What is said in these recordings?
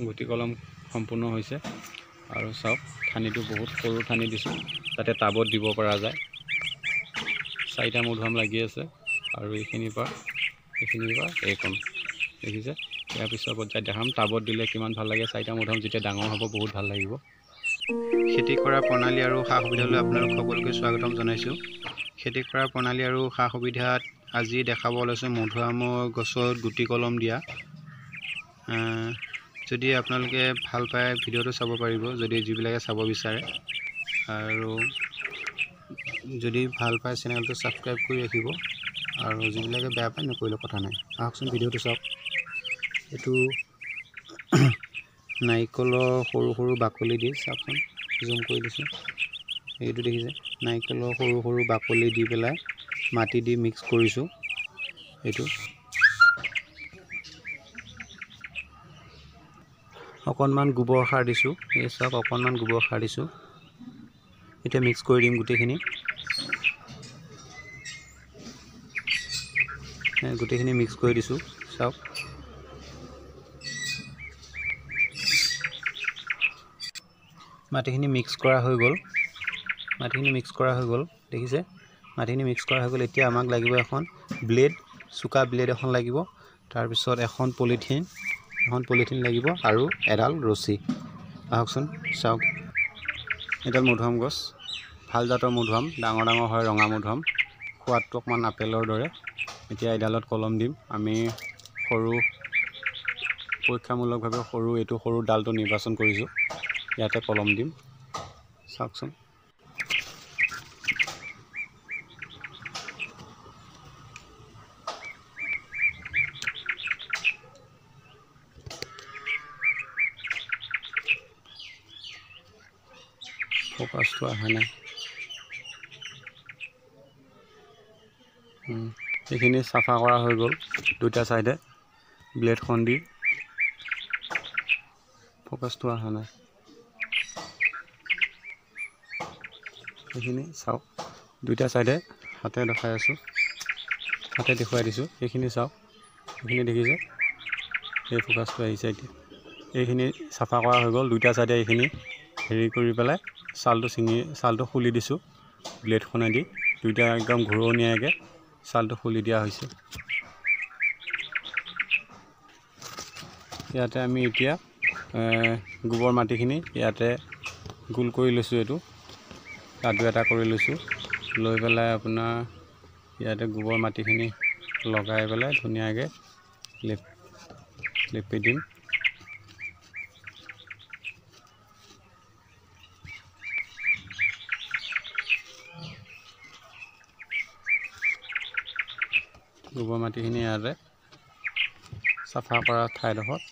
গুটি কলম সম্পূৰ্ণ হৈছে আৰু চাওক ঠানিটো বহুত সৰু ঠানি দিছোঁ যাতে টাবত দিব পৰা যায়। 4টা মধুআম লাগি আছে আৰু এইখিনিৰ পৰা এইকণ দেখিছে। ইয়াৰ পিছৰ পৰ্যায়ত দেখাম টাবত দিলে কিমান ভাল লাগে। 4টা মধুআম যেতিয়া ডাঙৰ হ'ব বহুত ভাল লাগিব। খেতি কৰা প্ৰণালী আৰু সা সুবিধালৈ আপোনালোক সকলোকে স্বাগতম জনাইছোঁ। খেতি কৰা প্ৰণালী আৰু সা সুবিধাত আজি দেখাব লৈছোঁ মধুআমৰ গছত গুটি কলম দিয়া। যদি আপোনালোকে ভাল পায় ভিডিঅ'টো চাব পাৰিব, যদি যিবিলাকে চাব বিচাৰে, আৰু যদি ভাল পায় চেনেলটো ছাবস্ক্ৰাইব কৰি ৰাখিব, আৰু যিবিলাকে বেয়া পায় নকৰিলেও কথা নাই। আহকচোন ভিডিঅ'টো চাওক। এইটো নাৰিকলৰ সৰু সৰু বাকলি দি চাওকচোন, জুম কৰি দিছোঁ। এইটো দেখিছে নাৰিকলৰ সৰু সৰু বাকলি দি পেলাই মাটি দি মিক্স কৰিছোঁ। এইটো অকণমান গোবৰ সাৰ দিছোঁ। এই চাওক অকণমান গোবৰ সাৰ দিছোঁ। এতিয়া মিক্স কৰি দিম গোটেইখিনি। গোটেইখিনি মিক্স কৰি দিছোঁ চাওক। মাটিখিনি মিক্স কৰা হৈ গ'ল। দেখিছে মাটিখিনি মিক্স কৰা হৈ গ'ল। এতিয়া আমাক লাগিব এখন ব্লেড, চোকা ব্লেড এখন লাগিব। তাৰপিছত এখন পলিথিন লাগিব আৰু এডাল ৰছী। আহকচোন চাওক, এডাল মধুআম গছ, ভাল জাতৰ মধুআম, ডাঙৰ ডাঙৰ হয় ৰঙা মধুআম, সোৱাদটো অকণমান আপেলৰ দৰে। এতিয়া এডালত কলম দিম। আমি পৰীক্ষামূলকভাৱে এইটো সৰু ডালটো নিৰ্বাচন কৰিছোঁ। ইয়াতে কলম দিম চাওকচোন। ফ'কাছটো অহা নাই। এইখিনি চাফা কৰা হৈ গ'ল দুটা চাইডে ব্লেডখন দি। ফ'কাছটো অহা নাই। এইখিনি চাওক, দুইটা চাইডে হাতে দেখুৱাই দিছোঁ। এইখিনি চাওক, এইখিনি দেখিছে, এই ফ'কাছটো আহিছে। এতিয়া এইখিনি চাফা কৰা হৈ গ'ল দুইটা চাইডে। এইখিনি হেৰি কৰি পেলাই ছালটো খুলি দিছোঁ ব্লেডখনেদি। দুইটা একদম ঘূৰণীয়াকৈ ছালটো খুলি দিয়া হৈছে। ইয়াতে আমি এতিয়া গোবৰ মাটিখিনি ইয়াতে গোল কৰি লৈছোঁ। এইটো লাডু এটা কৰি লৈছোঁ। লৈ পেলাই আপোনাৰ ইয়াতে গোবৰ মাটিখিনি লগাই পেলাই ধুনীয়াকৈ লেপি দিম। গোবৰ মাটিখিনি ইয়াতে চাফা কৰা ঠাইডোখৰত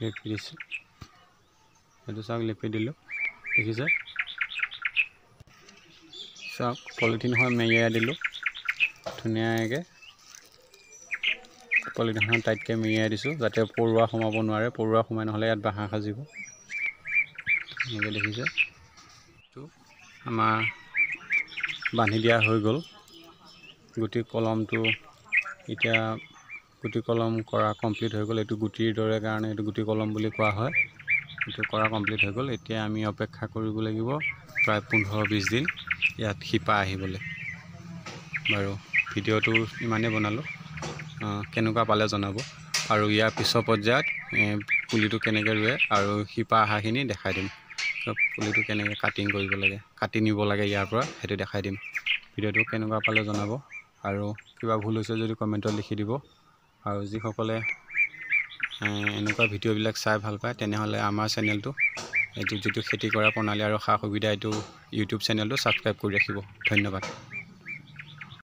লেপি দিছোঁ। সেইটো চাওক, লেপি দিলোঁ দেখিছে। চাওক পলিথিনখন মেৰিয়াই দিলোঁ ধুনীয়াকৈ। পলিথিনখন টাইটকৈ মেৰিয়াই দিছোঁ যাতে পৰুৱা সোমাব নোৱাৰে। পৰুৱা সোমাই নহ'লে ইয়াত বাঁহ সাজিব। এনেকৈ দেখিছে। এইটো আমাৰ বান্ধি দিয়া হৈ গ'ল। গুটি কলম কৰা কমপ্লিট হৈ গ'ল। এইটো গুটিৰ দৰে কাৰণে এইটো গুটি কলম বুলি কোৱা হয়। এইটো কৰা কমপ্লিট হৈ গ'ল। এতিয়া আমি অপেক্ষা কৰিব লাগিব প্ৰায় 15-20 দিন ইয়াত শিপা আহিবলৈ। বাৰু ভিডিঅ'টো ইমানেই বনালোঁ। কেনেকুৱা পালে জনাব, আৰু ইয়াৰ পিছৰ পৰ্যায়ত পুলিটো কেনেকৈ ৰুৱে আৰু শিপা অহাখিনি দেখাই দিম। পুলিটো কেনেকৈ কাটিং কৰিব লাগে, কাটি নিব লাগে ইয়াৰ পৰা, সেইটো দেখাই দিম। ভিডিঅ'টো কেনেকুৱা পালে জনাব, আৰু কিবা ভুল হৈছে যদি কমেণ্টত লিখি দিব। আৰু যিসকলে এনেকুৱা ভিডিঅ'বিলাক চাই ভাল পায় তেনেহ'লে আমাৰ চেনেলটো, যিটো খেতি কৰা প্ৰণালী আৰু সা সুবিধা, এইটো ইউটিউব চেনেলটো ছাবস্ক্ৰাইব কৰি ৰাখিব। ধন্যবাদ।